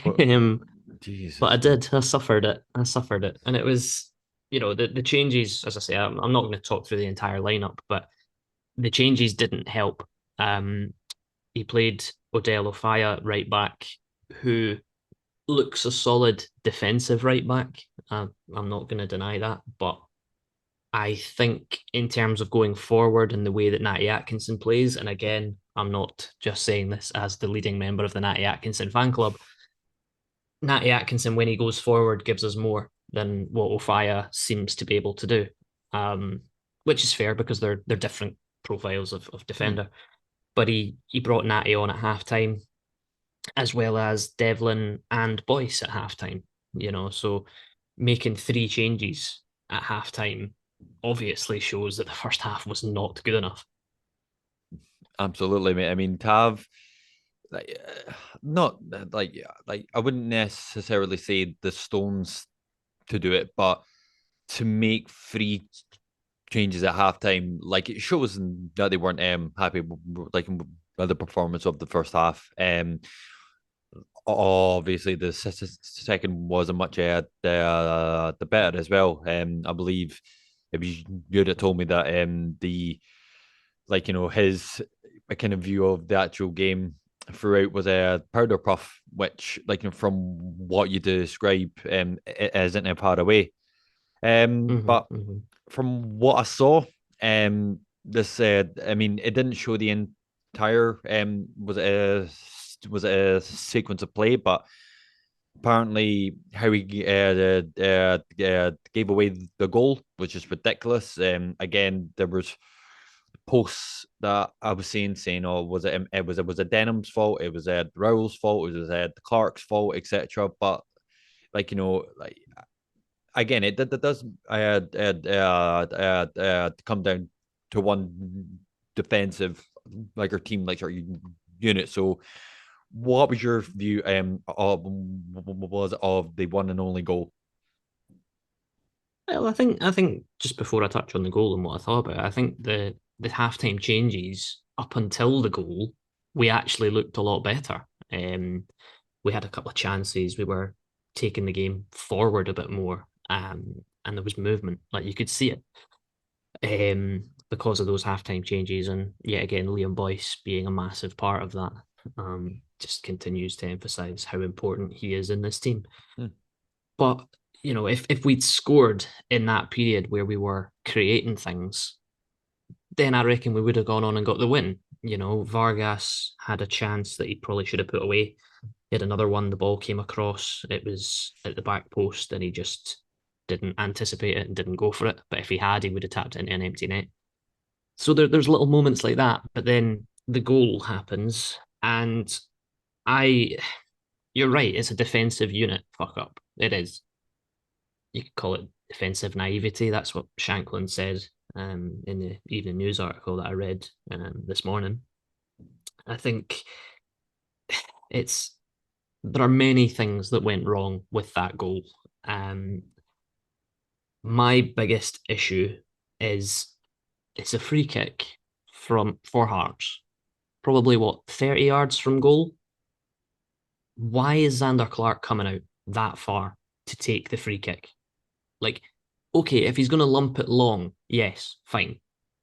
What? um, but I Jesus, man. did. I suffered it. And it was, the changes. As I say, I'm not going to talk through the entire lineup, but the changes didn't help. Um, he played Odell Ofaya right back, who looks a solid defensive right back. I'm not going to deny that, but I think in terms of going forward and the way that Natty Atkinson plays, and again, I'm not just saying this as the leading member of the Natty Atkinson fan club. Natty Atkinson, when he goes forward, gives us more than what Ofaya seems to be able to do, um, which is fair because they're different profiles of Hmm. defender. But he brought Natty on at halftime, as well as Devlin and Boyce at halftime. So making 3 changes at halftime obviously shows that the first half was not good enough. Absolutely, mate. I mean, Tav, like, not like I wouldn't necessarily say the Stones to do it, but to make 3 changes at halftime, like it shows that they weren't happy like with the performance of the first half. Obviously the second was a much the better as well. I believe if you'd have told me that the like his kind of view of the actual game throughout was a Powderpuff, which from what you describe it isn't a part away. Mm-hmm, But mm-hmm. from what I saw, this I mean, it didn't show the entire was it a sequence of play, but apparently how he gave away the goal was just ridiculous. Again, there was posts that I was saying, oh, was it Denham's fault? It was Rowell's fault. It was Clark's fault, etc. But like again, it does come down to one defensive like our team like our unit. So, what was your view of the one and only goal? Well, I think just before I touch on the goal and what I thought about it, I think the halftime changes up until the goal, we actually looked a lot better. We had a couple of chances. We were taking the game forward a bit more, and there was movement. Like you could see it, because of those halftime changes. And yet again, Liam Boyce being a massive part of that, just continues to emphasize how important he is in this team. Hmm. But if we'd scored in that period where we were creating things, then I reckon we would have gone on and got the win. Vargas had a chance that he probably should have put away. He had another one, the ball came across, it was at the back post, and he just didn't anticipate it and didn't go for it. But if he had, he would have tapped it into an empty net. So there's little moments like that. But then the goal happens, and I, you're right, it's a defensive unit fuck up. It is. You could call it defensive naivety. That's what Shanklin says, in the evening news article that I read, this morning. I think it's there are many things that went wrong with that goal. Um, my biggest issue is it's a free kick from for Hearts, probably what 30 yards from goal. why is Xander Clark coming out that far to take the free kick? Like, okay, if he's going to lump it long, yes, fine.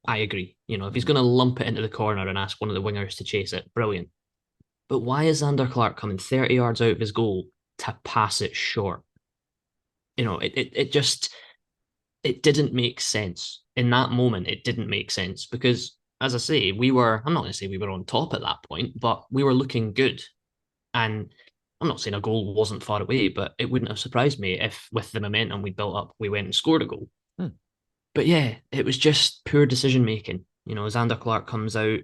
I agree. If he's Mhm. going to lump it into the corner and ask one of the wingers to chase it, brilliant. But why is Xander Clark coming 30 yards out of his goal to pass it short? It just it didn't make sense in that moment. It didn't make sense because, as I say, I'm not going to say we were on top at that point, but we were looking good. And I'm not saying a goal wasn't far away, but it wouldn't have surprised me if, with the momentum we built up, we went and scored a goal. Hmm. But yeah, it was just poor decision making. Xander Clark comes out.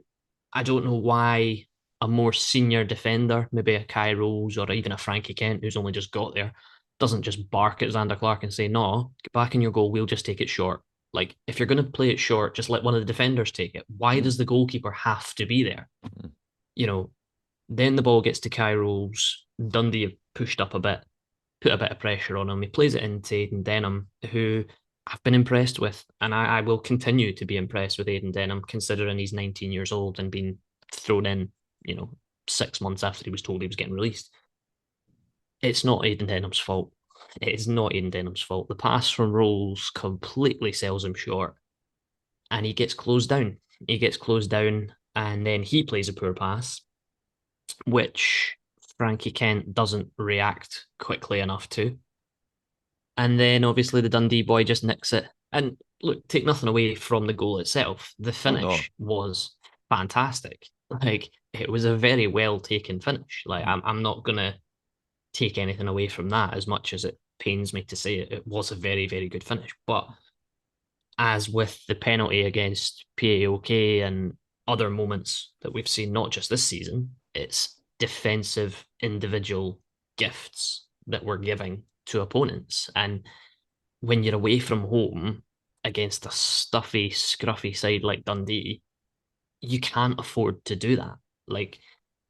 I don't know why a more senior defender, maybe a Kai Rose or even a Frankie Kent, who's only just got there, doesn't just bark at Xander Clark and say, "No, get back in your goal. We'll just take it short." Like, if you're going to play it short, just let one of the defenders take it. Why Hmm. does the goalkeeper have to be there? Hmm. You know, then the ball gets to Kai Rose. Dundee pushed up a bit, put a bit of pressure on him. He plays it into Aiden Denham, who I've been impressed with, and I will continue to be impressed with Aiden Denham, considering he's 19 years old and been thrown in, you know, 6 months after he was told he was getting released. It's not Aiden Denham's fault. It is not Aiden Denham's fault. The pass from Rolls completely sells him short, and he gets closed down. He gets closed down, and then he plays a poor pass, which Frankie Kent doesn't react quickly enough to. And then obviously the Dundee boy just nicks it. And look, take nothing away from the goal itself. The Oh no. finish was fantastic. Like, it was a very well taken finish. Like, Hmm. I'm not gonna take anything away from that, as much as it pains me to say it. It was a very, very good finish. But as with the penalty against PAOK and other moments that we've seen, not just this season, it's defensive individual gifts that we're giving to opponents. And when you're away from home against a stuffy, scruffy side like Dundee, you can't afford to do that. Like,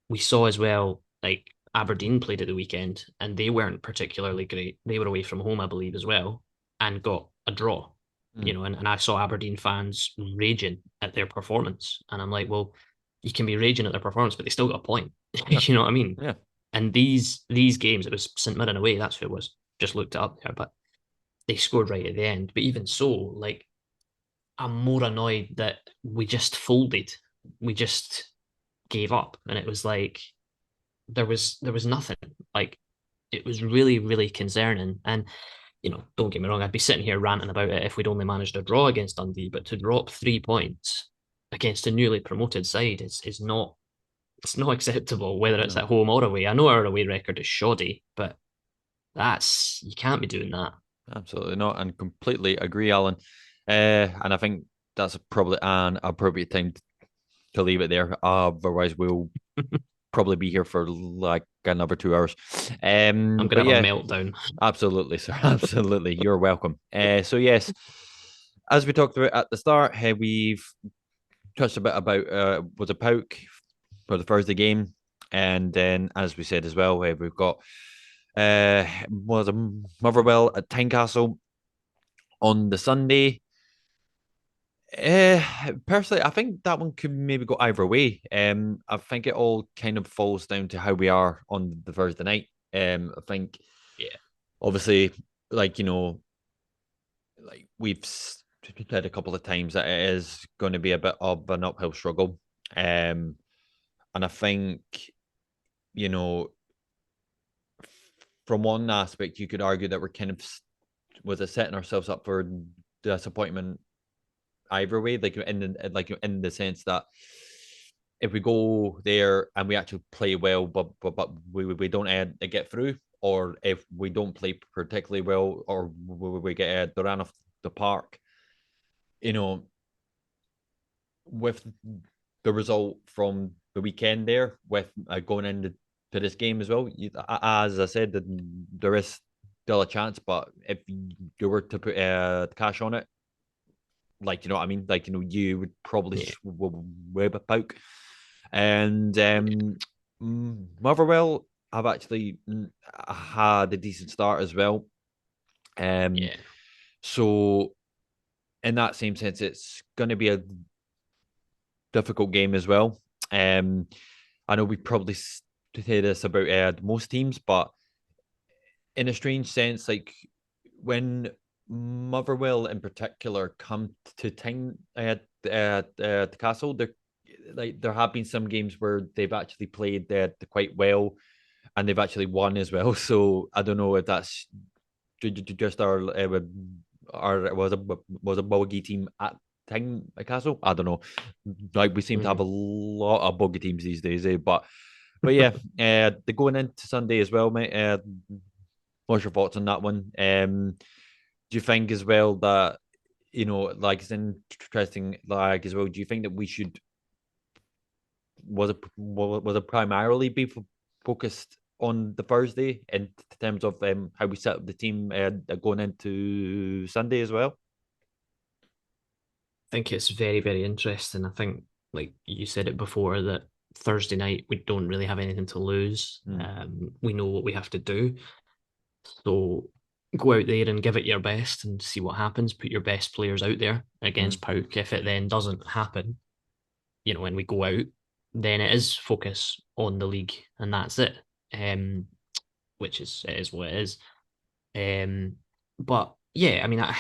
we saw as well, like Aberdeen played at the weekend and they weren't particularly great. They were away from home, I believe, as well, and got a draw. Hmm. And I saw Aberdeen fans raging at their performance. And I'm like, well, you can be raging at their performance, but they still got a point. Yeah. You know what I mean? Yeah. And these games, it was St Mirren away, that's who it was. Just looked it up there, but they scored right at the end. But even so, like, I'm more annoyed that we just folded. We just gave up. And it was like there was nothing. Like, it was really, really concerning. And don't get me wrong, I'd be sitting here ranting about it if we'd only managed a draw against Dundee, but to drop 3 points against a newly promoted side is not it's not acceptable, whether it's No. at home or away. I know our away record is shoddy, but that's you can't be doing that. Absolutely not, and completely agree, Alan. And I think that's probably an appropriate time to leave it there. Otherwise, we'll probably be here for like another 2 hours. I'm gonna But have a yeah, meltdown. absolutely, sir. Absolutely, you're welcome. So yes, as we talked about at the start, we've touched a bit about was a POAK for the Thursday game, and then as we said as well, we've got was a Motherwell at Tynecastle on the Sunday. Personally, I think that one could maybe go either way. I think it all kind of falls down to how we are on the Thursday night. I think Yeah, obviously, like like we've said a couple of times that it is going to be a bit of an uphill struggle. And I think you know, from one aspect, you could argue that we're kind of was it setting ourselves up for disappointment either way, like in the sense that if we go there and we actually play well, but we don't get through, or if we don't play particularly well, or we get the run off the park, you know, with the result from the weekend there, with going into this game as well. As I said, there is still a chance, but if you were to put cash on it, like you know what I mean, like you would probably yeah, web a poke. And Motherwell have actually had a decent start as well. Um, yeah, so in that same sense, it's going to be a difficult game as well. Um, I know we probably say this about most teams, but in a strange sense, like when Motherwell in particular come to Tyne the Castle, there have been some games where they've actually played quite well, and they've actually won as well. So I don't know if that's just our was a bogey team at Tyne Castle. I don't know. Like we seem to have a lot of bogey teams these days, but yeah, they're going into Sunday as well, mate. What's your thoughts on that one? Do you think as well that like it's interesting, like as well? Do you think that we should was it primarily be focused on the Thursday in terms of how we set up the team going into Sunday as well? I think it's very, very interesting. I think, like you said it before, that Thursday night we don't really have anything to lose. We know what we have to do. So go out there and give it your best and see what happens. Put your best players out there against POAK. If it then doesn't happen, when we go out, then it is focus on the league and that's it. Which it is what it is. But yeah, I mean, I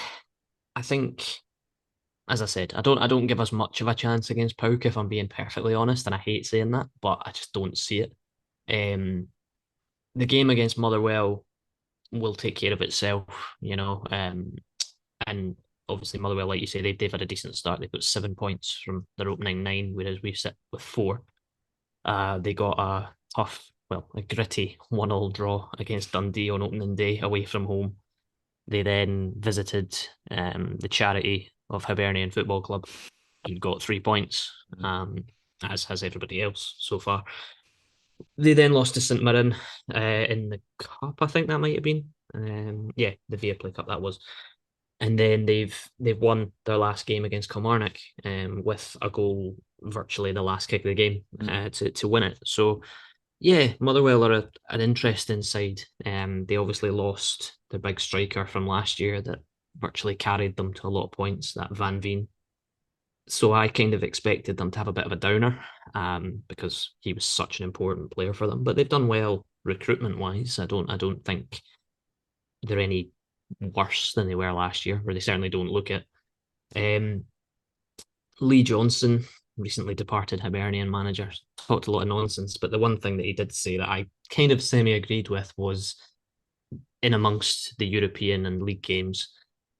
think, as I said, I don't give us much of a chance against POAK if I'm being perfectly honest, and I hate saying that, but I just don't see it. The game against Motherwell will take care of itself, and obviously Motherwell, like you say, they've had a decent start. They've got 7 points from their opening 9, whereas we sit with 4. They got a tough, a gritty 1-1 draw against Dundee on opening day away from home. They then visited the charity of Hibernian Football Club and got 3 points, as has everybody else so far. They then lost to St Mirren in the cup, I think that might have been. Yeah, the Viaplay Cup that was. And then they've won their last game against Kilmarnock with a goal virtually the last kick of the game to win it. So yeah, Motherwell are an interesting side. They obviously lost their big striker from last year that virtually carried them to a lot of points, that Van Veen. So I kind of expected them to have a bit of a downer because he was such an important player for them. But they've done well recruitment wise. I don't think they're any worse than they were last year, or they certainly don't look it. Lee Johnson, recently departed Hibernian manager, talked a lot of nonsense, but the one thing that he did say that I kind of semi-agreed with was in amongst the European and league games,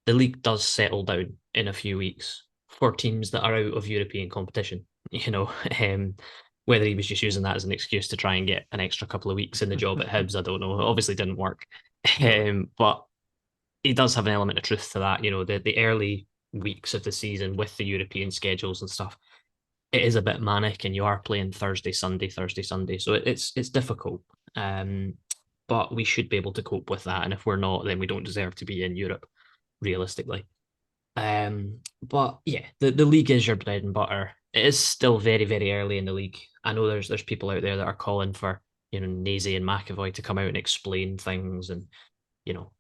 the league does settle down in a few weeks for teams that are out of European competition. Whether he was just using that as an excuse to try and get an extra couple of weeks in the job at Hibs, I don't know. It obviously didn't work. But he does have an element of truth to that. The early weeks of the season with the European schedules and stuff, it is a bit manic, and you are playing Thursday, Sunday, Thursday, Sunday, so it's difficult. But we should be able to cope with that, and if we're not, then we don't deserve to be in Europe, realistically. But yeah, the league is your bread and butter. It is still very, very early in the league. I know there's people out there that are calling for Nazy and McAvoy to come out and explain things and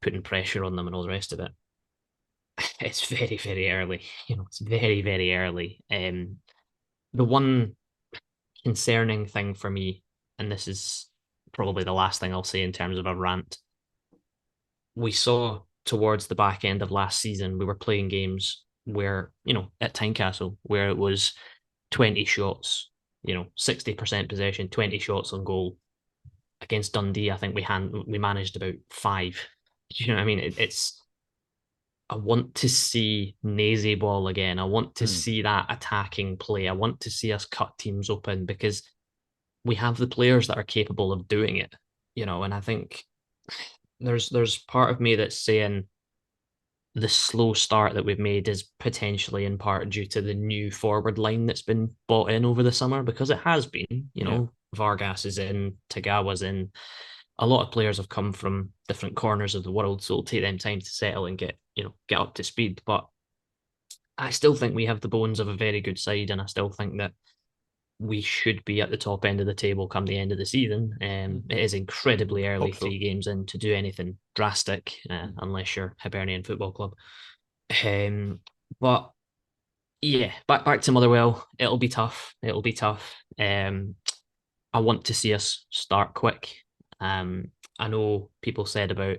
putting pressure on them and all the rest of it. It's very, very early. It's very, very early. The one concerning thing for me, and this is probably the last thing I'll say in terms of a rant, we saw towards the back end of last season, we were playing games where, at Tynecastle, where it was 20 shots, 60% possession, 20 shots on goal. Against Dundee, I think we managed about 5. You know what I mean? I want to see Nazy ball again. I want to see that attacking play. I want to see us cut teams open because we have the players that are capable of doing it, and I think there's part of me that's saying the slow start that we've made is potentially in part due to the new forward line that's been bought in over the summer, because it has been, Vargas is in, Tagawa's in. A lot of players have come from different corners of the world, so it'll take them time to settle and get up to speed. But I still think we have the bones of a very good side, and I still think that we should be at the top end of the table come the end of the season. It is incredibly early, Hope so. 3 games in, to do anything drastic, unless you're Hibernian Football Club. But yeah, back to Motherwell. It'll be tough. I want to see us start quick. I know people said about,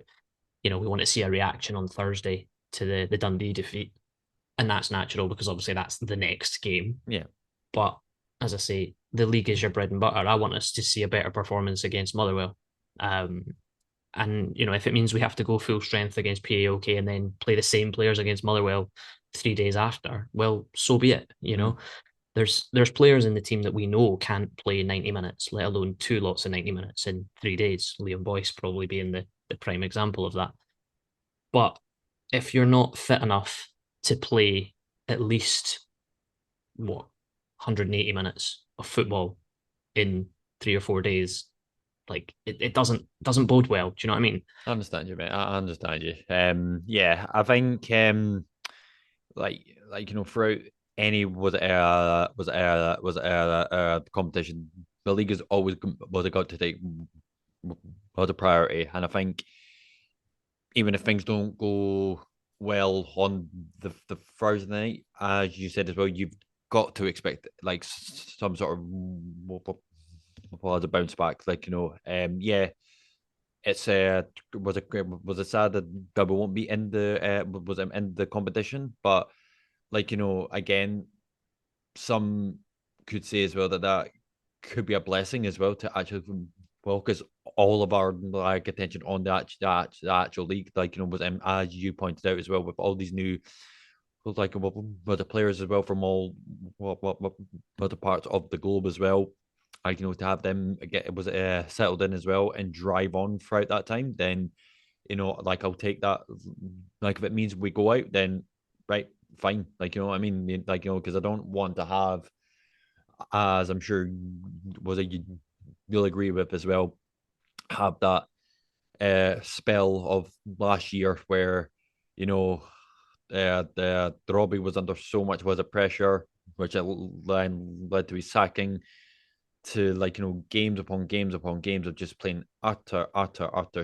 we want to see a reaction on Thursday to the Dundee defeat, and that's natural because obviously that's the next game. Yeah. But as I say, the league is your bread and butter. I want us to see a better performance against Motherwell. Um, and if it means we have to go full strength against PAOK and then play the same players against Motherwell 3 days after, well, so be it. Mm. There's players in the team that we know can't play 90 minutes, let alone two lots of 90 minutes in 3 days. Liam Boyce probably being the prime example of that. But if you're not fit enough to play at least what 180 minutes of football in 3 or 4 days, like it doesn't bode well. Do you know what I mean? I understand you, mate. I understand you. Yeah, I think throughout any competition, the league has always got to take was a priority, and I think even if things don't go well on the Thursday night, as you said as well, you've got to expect like some sort of a bounce back. Yeah, it's was it sad that Gabba won't be in the was in the competition, but again, some could say as well that could be a blessing as well to actually focus all of our attention on the actual league, was as you pointed out as well, with all these new the players as well from all what other parts of the globe as well. To have them get was settled in as well and drive on throughout that time, then I'll take that. Like if it means we go out, then right, fine. What I mean? Because I don't want to have, as I'm sure you'll agree with as well, have that spell of last year where you know the Robbie was under so much was a pressure, which then led to his sacking, to games upon games upon games of just playing utter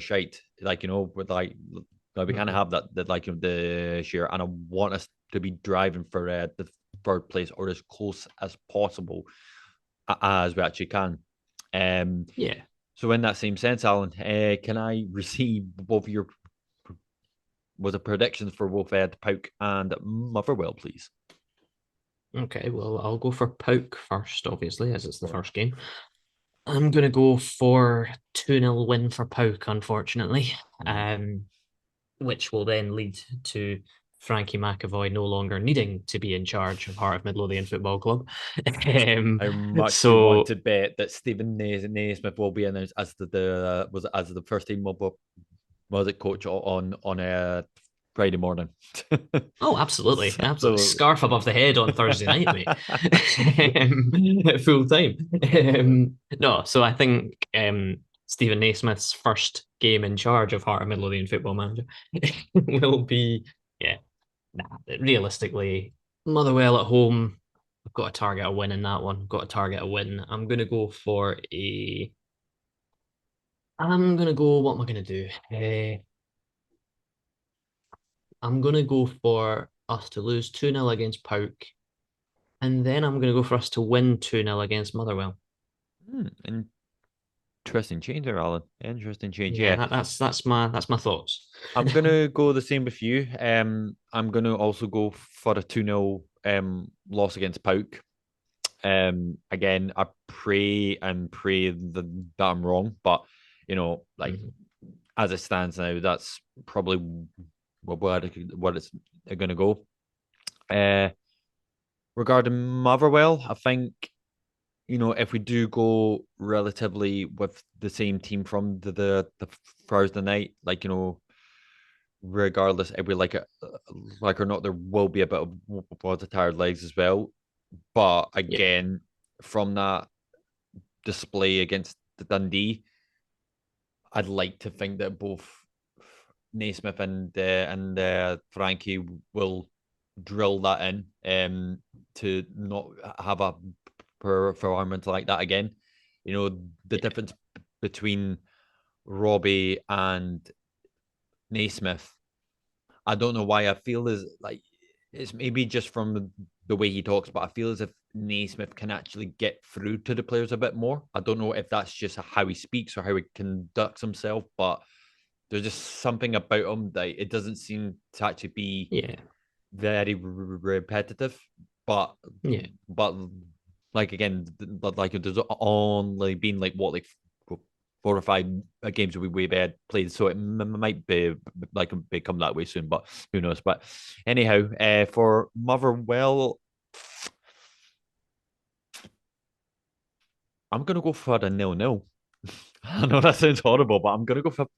shite. With we kind of Mhm. have that this year, and I want us to be driving for the third place or as close as possible as we actually can. Um, Yeah. so in that same sense, Alan, can I receive both your was a predictions for both the POAK and Motherwell, please? Okay. Well, I'll go for POAK first, obviously, as it's the Sure. first game. I'm gonna go for 2-0 win for POAK, unfortunately. Mm. Um, which will then lead to Frankie McAvoy no longer needing to be in charge of Heart of Midlothian Football Club. um, How much do you want so, to bet that Stephen Naismith will be announced as the first team was it coach on Friday morning? oh, absolutely, absolutely, Absolutely. scarf above the head on Thursday night, mate, full time. No, so I think Stephen Naismith's first game in charge of Heart of Midlothian Football Manager will be, yeah, nah, realistically, Motherwell at home. I've got to target a win in that one. Got to target a win. I'm gonna go for a. I'm gonna go. What am I gonna do? I'm gonna go for us to lose 2-0 against POAK, and then I'm gonna go for us to win 2-0 against Motherwell. Interesting change there, Alan. Interesting change. Yeah, Yeah. that's my thoughts. I'm gonna go the same with you. I'm gonna also go for a 2-0 loss against POAK. Again, I pray and pray that I'm wrong, but Mhm. as it stands now, that's probably what it's going to go. Uh, Regarding Motherwell, I think if we do go relatively with the same team from the Thursday night, regardless if we like or not, there will be a bit of the tired legs as well. But Yeah, again, from that display against the Dundee, I'd like to think that both Naismith and Frankie will drill that in to not have a performance like that again. The yeah, difference between Robbie and Naismith, I don't know why I feel is like it's maybe just from the way he talks, but I feel as if Naismith can actually get through to the players a bit more. I don't know if that's just how he speaks or how he conducts himself, but there's just something about him that it doesn't seem to actually be very repetitive. But Yeah. like again, like there's only been like 4 or 5 games we've had played, so it might be like become that way soon. But who knows? But anyhow, for Motherwell, I'm gonna go for a 0-0. I know that sounds horrible, but I'm gonna go for a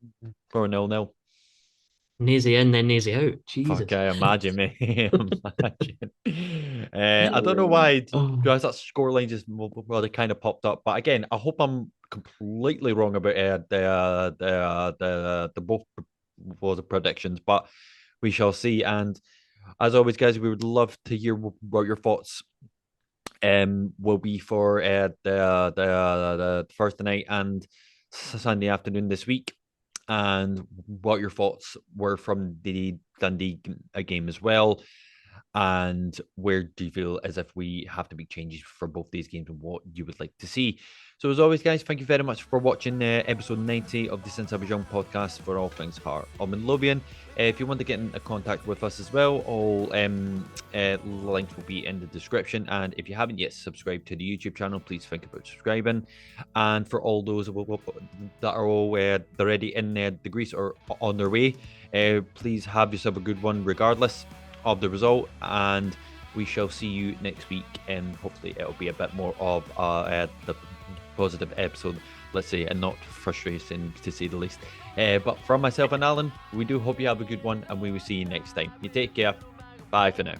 0-0. Nazy in, then Nazy out. Fuck, Jesus. I imagine me. Imagine. I don't know No. why Oh, that scoreline just kind of popped up, but again, I hope I'm completely wrong about the both for the predictions, but we shall see. And as always, guys, we would love to hear what your thoughts will be for the Thursday night and Sunday afternoon this week, and what your thoughts were from the Dundee game as well. And where do you feel as if we have to make changes for both these games and what you would like to see? So, as always, guys, thank you very much for watching episode 90 of the Since I Was Young podcast for all things Heart of Midlothian. If you want to get in contact with us as well, all links will be in the description. And if you haven't yet subscribed to the YouTube channel, please think about subscribing. And for all those that are all already in the Greece or on their way, please have yourself a good one regardless of the result, and we shall see you next week, and hopefully it'll be a bit more of the positive episode, let's say, and not frustrating to say the least. But from myself and Alan, we do hope you have a good one, and we will see you next time. You take care. Bye for now.